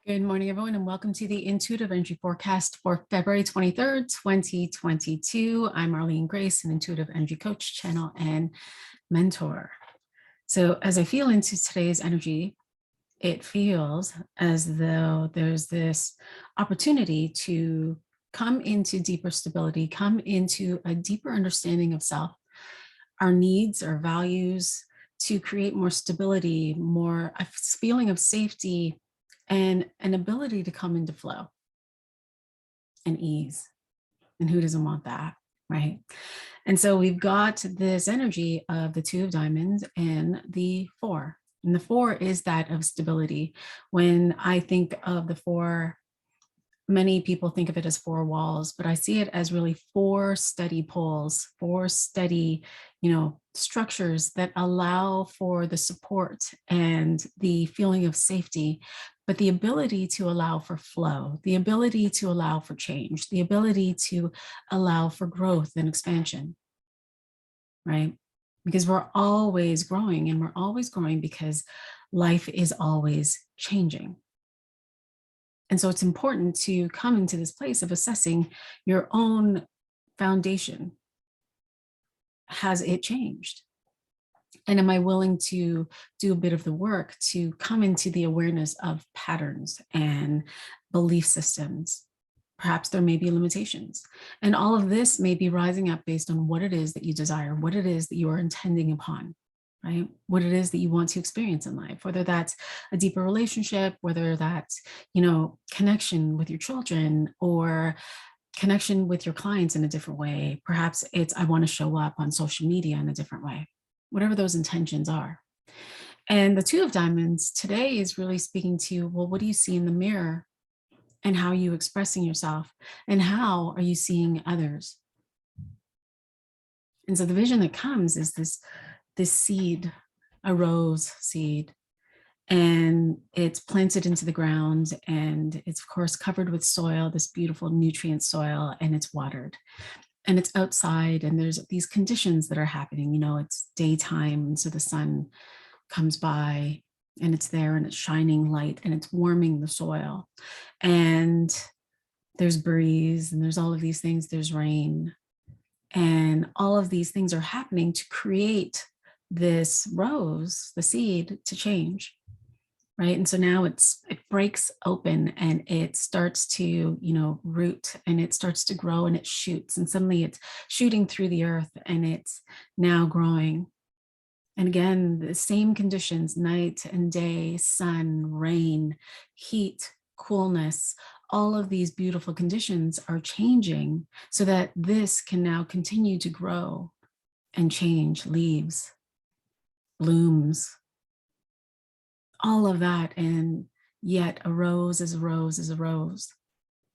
Good morning, everyone, and welcome to the Intuitive Energy Forecast for February 23rd, 2022. I'm Arlene Grace, an intuitive energy coach, channel, and mentor. So as I feel into today's energy, it feels as though there's this opportunity to come into deeper stability, come into a deeper understanding of self, our needs, our values, to create more stability, more a feeling of safety, and an ability to come into flow and ease. And who doesn't want that, right? And so we've got this energy of the Two of Diamonds and the Four. And the Four is that of stability. When I think of the Four, many people think of it as four walls, but I see it as really four steady poles, four steady, structures that allow for the support and the feeling of safety, but the ability to allow for flow, the ability to allow for change, the ability to allow for growth and expansion, right? Because we're always growing, and we're always growing because life is always changing. And so it's important to come into this place of assessing your own foundation. Has it changed? And am I willing to do a bit of the work to come into the awareness of patterns and belief systems? Perhaps there may be limitations. And all of this may be rising up based on what it is that you desire, what it is that you are intending upon, right? What it is that you want to experience in life, whether that's a deeper relationship, whether that's, connection with your children, or connection with your clients in a different way. Perhaps it's, I want to show up on social media in a different way, whatever those intentions are. And the Two of Diamonds today is really speaking to, well, what do you see in the mirror, and how are you expressing yourself, and how are you seeing others? And so the vision that comes is this seed, a rose seed, and it's planted into the ground, and it's of course covered with soil, this beautiful nutrient soil, and it's watered, and it's outside, and there's these conditions that are happening. It's daytime, and so the sun comes by, and it's there, and it's shining light, and it's warming the soil, and there's breeze, and there's all of these things, there's rain, and all of these things are happening to create this rose, the seed, to change, right? And so now it breaks open, and it starts to, root, and it starts to grow, and it shoots, and suddenly it's shooting through the earth, and it's now growing. And again, the same conditions, night and day, sun, rain, heat, coolness, all of these beautiful conditions are changing so that this can now continue to grow and change, leaves, blooms, all of that. And yet a rose is a rose is a rose.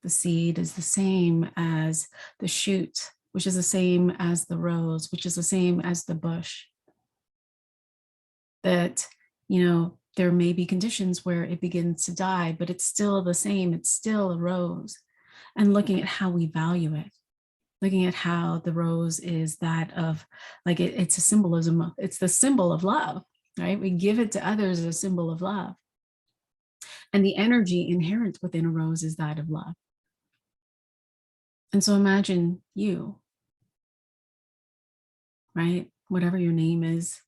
The seed is the same as the shoot, which is the same as the rose, which is the same as the bush. That, there may be conditions where it begins to die, but it's still the same. It's still a rose. And looking at how we value it, looking at how the rose is that of, like, it's a symbolism. It's the symbol of love, right? We give it to others as a symbol of love. And the energy inherent within a rose is that of love. And so imagine you, right? Whatever your name is,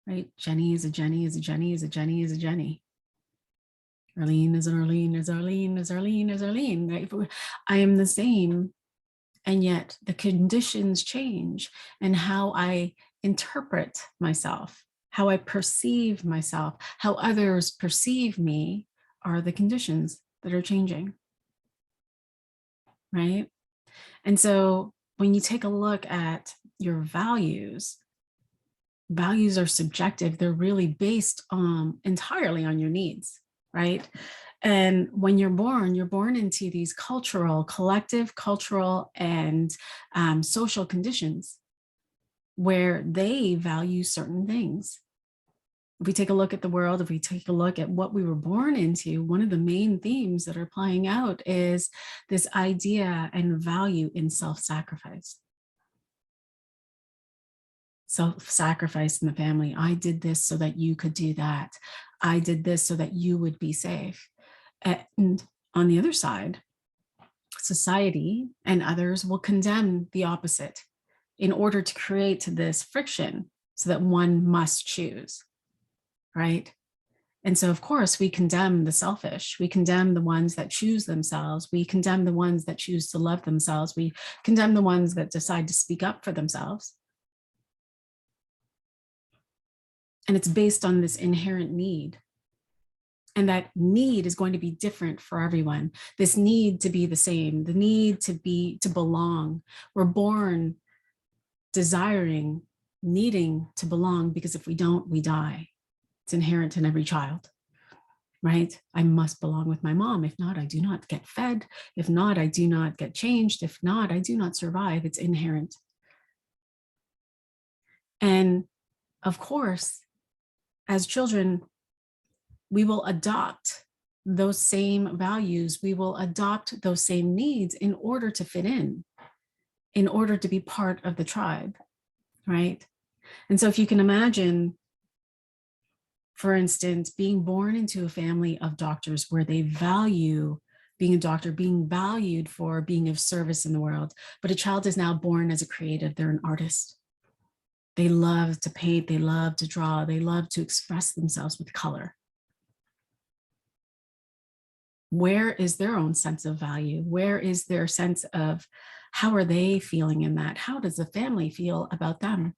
right? Jenny is a Jenny, is a Jenny, is a Jenny, is a Jenny. Arlene is an Arlene, is Arlene, is Arlene, is Arlene, right? I am the same, and yet the conditions change, and how I interpret myself, how I perceive myself, how others perceive me are the conditions that are changing, right? And so when you take a look at your values are subjective. They're really based entirely on your needs, right? And when you're born into these collective cultural and social conditions where they value certain things. If we take a look at the world, if we take a look at what we were born into, one of the main themes that are playing out is this idea and value in self-sacrifice. self-sacrifice in the family. I did this so that you could do that. I did this so that you would be safe. And on the other side, society and others will condemn the opposite in order to create this friction so that one must choose, right? And so, of course, we condemn the selfish. We condemn the ones that choose themselves. We condemn the ones that choose to love themselves. We condemn the ones that decide to speak up for themselves. And it's based on this inherent need. And that need is going to be different for everyone. This need to be the same, the need to belong. We're born desiring, needing to belong, because if we don't, we die. It's inherent in every child, right? I must belong with my mom. If not, I do not get fed. If not, I do not get changed. If not, I do not survive. It's inherent. And of course, as children, we will adopt those same values. We will adopt those same needs in order to fit in order to be part of the tribe, right? And so if you can imagine, for instance, being born into a family of doctors where they value being a doctor, being valued for being of service in the world, but a child is now born as a creative, they're an artist. They love to paint, they love to draw, they love to express themselves with color. Where is their own sense of value? Where is their sense of how are they feeling in that? How does the family feel about them?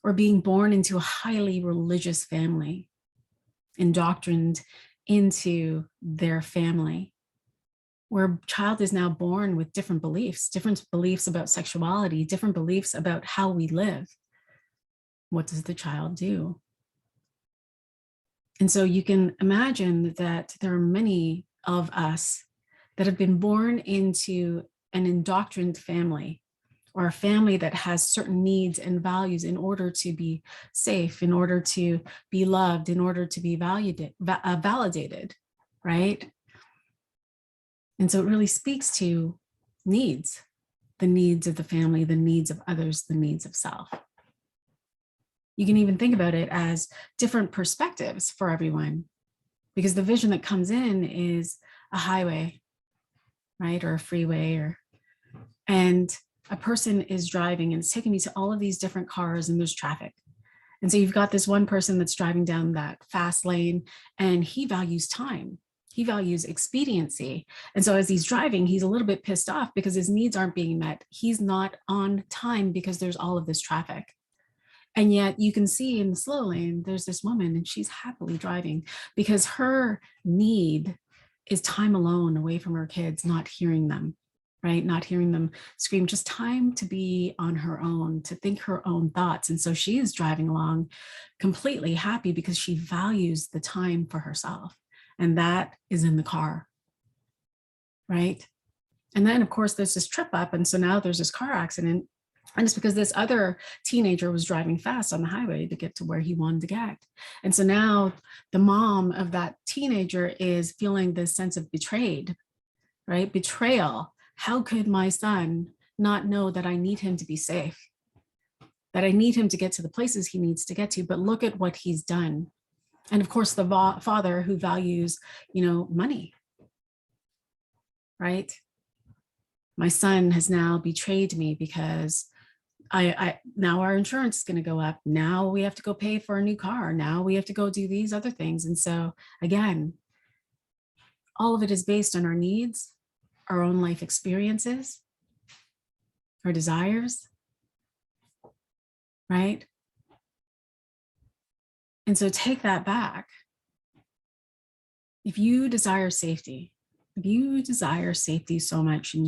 Or being born into a highly religious family, indoctrined into their family, where a child is now born with different beliefs about sexuality, different beliefs about how we live. What does the child do? And so you can imagine that there are many of us that have been born into an indoctrined family, or a family that has certain needs and values in order to be safe, in order to be loved, in order to be validated, right? And so it really speaks to needs, the needs of the family, the needs of others, the needs of self. You can even think about it as different perspectives for everyone, because the vision that comes in is a highway, right? Or a freeway, and a person is driving and it's taking me to all of these different cars and there's traffic. And so you've got this one person that's driving down that fast lane and he values time. He values expediency. And so as he's driving, he's a little bit pissed off because his needs aren't being met. He's not on time because there's all of this traffic. And yet you can see in the slow lane, there's this woman and she's happily driving because her need is time alone away from her kids, not hearing them, right? Not hearing them scream, just time to be on her own, to think her own thoughts. And so she is driving along completely happy because she values the time for herself. And that is in the car, right? And then of course there's this trip up. And so now there's this car accident. And it's because this other teenager was driving fast on the highway to get to where he wanted to get. And so now the mom of that teenager is feeling this sense of betrayed, right? Betrayal. How could my son not know that I need him to be safe, that I need him to get to the places he needs to get to, but look at what he's done. And of course, the father who values, money, right? My son has now betrayed me because now our insurance is going to go up. Now we have to go pay for a new car. Now we have to go do these other things. And so again, all of it is based on our needs, our own life experiences, our desires, right? And so take that back. If you desire safety, so much and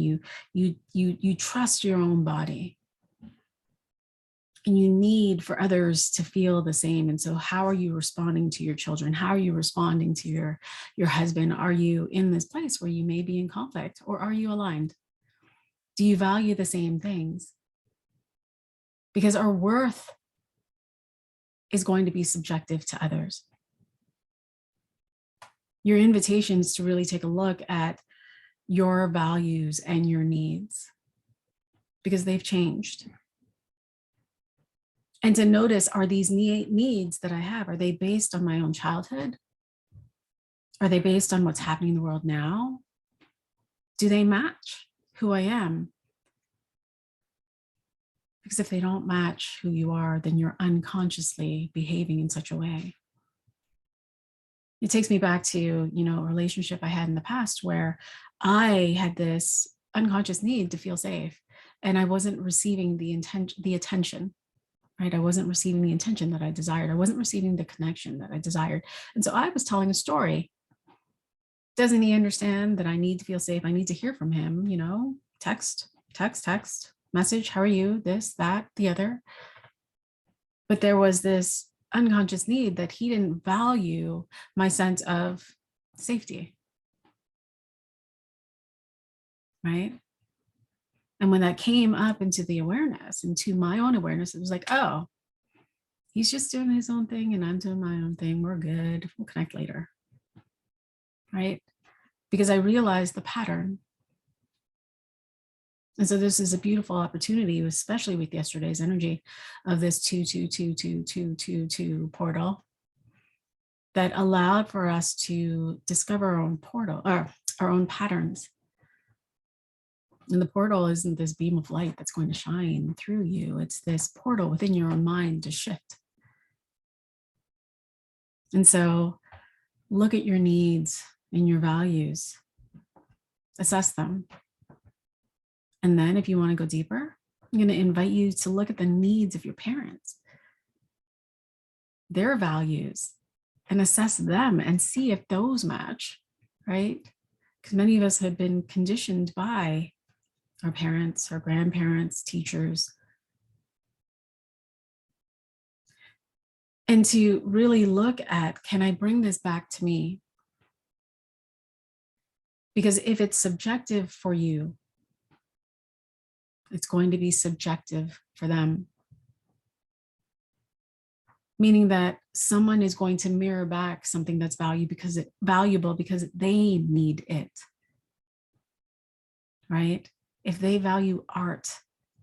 you trust your own body, and you need for others to feel the same. And so how are you responding to your children? How are you responding to your husband? Are you in this place where you may be in conflict, or are you aligned? Do you value the same things? Because our worth is going to be subjective to others. Your invitation is to really take a look at your values and your needs, because they've changed. And to notice, are these needs that I have, are they based on my own childhood? Are they based on what's happening in the world now? Do they match who I am? Because if they don't match who you are, then you're unconsciously behaving in such a way. It takes me back to, a relationship I had in the past where I had this unconscious need to feel safe, and I wasn't receiving the attention, right? I wasn't receiving the attention that I desired. I wasn't receiving the connection that I desired. And so I was telling a story. Doesn't he understand that I need to feel safe? I need to hear from him, text, message, how are you? This, that, the other. But there was this unconscious need that he didn't value my sense of safety, right? And when that came up into the awareness, into my own awareness, it was like, oh, he's just doing his own thing and I'm doing my own thing. We're good. We'll connect later, right? Because I realized the pattern. And so this is a beautiful opportunity, especially with yesterday's energy of this 2222222 portal that allowed for us to discover our own portal, or our own patterns. And the portal isn't this beam of light that's going to shine through you. It's this portal within your own mind to shift. And so look at your needs and your values, assess them. And then if you want to go deeper, I'm going to invite you to look at the needs of your parents, their values, and assess them and see if those match, right? Because many of us have been conditioned by our parents, our grandparents, teachers. And to really look at, can I bring this back to me? Because if it's subjective for you, it's going to be subjective for them. Meaning that someone is going to mirror back something that's valuable because they need it, right? If they value art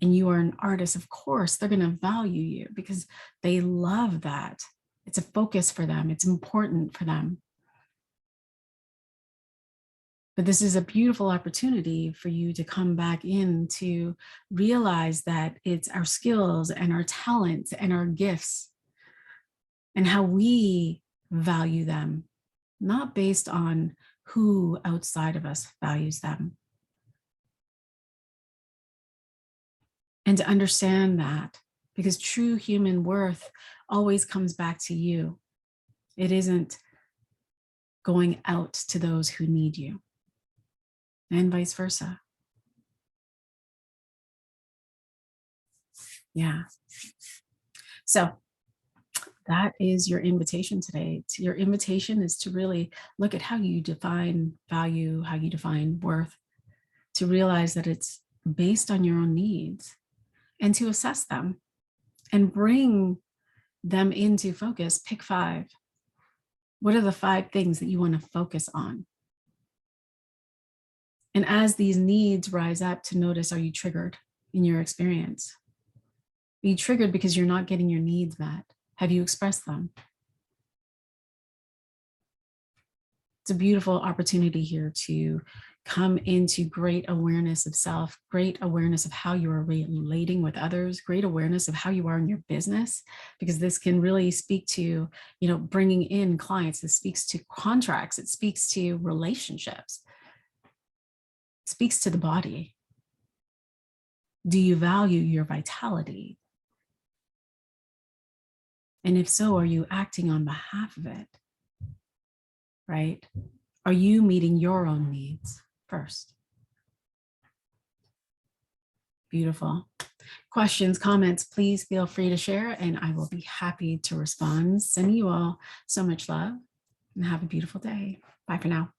and you are an artist, of course, they're going to value you because they love that. It's a focus for them. It's important for them. But this is a beautiful opportunity for you to come back in to realize that it's our skills and our talents and our gifts and how we value them, not based on who outside of us values them. And to understand that, because true human worth always comes back to you. It isn't going out to those who need you, and vice versa. Yeah. So that is your invitation today. Your invitation is to really look at how you define value, how you define worth, to realize that it's based on your own needs, and to assess them and bring them into focus. Pick 5. What are the 5 things that you want to focus on? And as these needs rise up, to notice, are you triggered in your experience? Are you triggered because you're not getting your needs met? Have you expressed them? It's a beautiful opportunity here to come into great awareness of self, great awareness of how you are relating with others, great awareness of how you are in your business, because this can really speak to, bringing in clients. This speaks to contracts. It speaks to relationships. It speaks to the body. Do you value your vitality? And if so, are you acting on behalf of it? Right? Are you meeting your own needs first? Beautiful. Questions, comments, please feel free to share and I will be happy to respond. Sending you all so much love and have a beautiful day. Bye for now.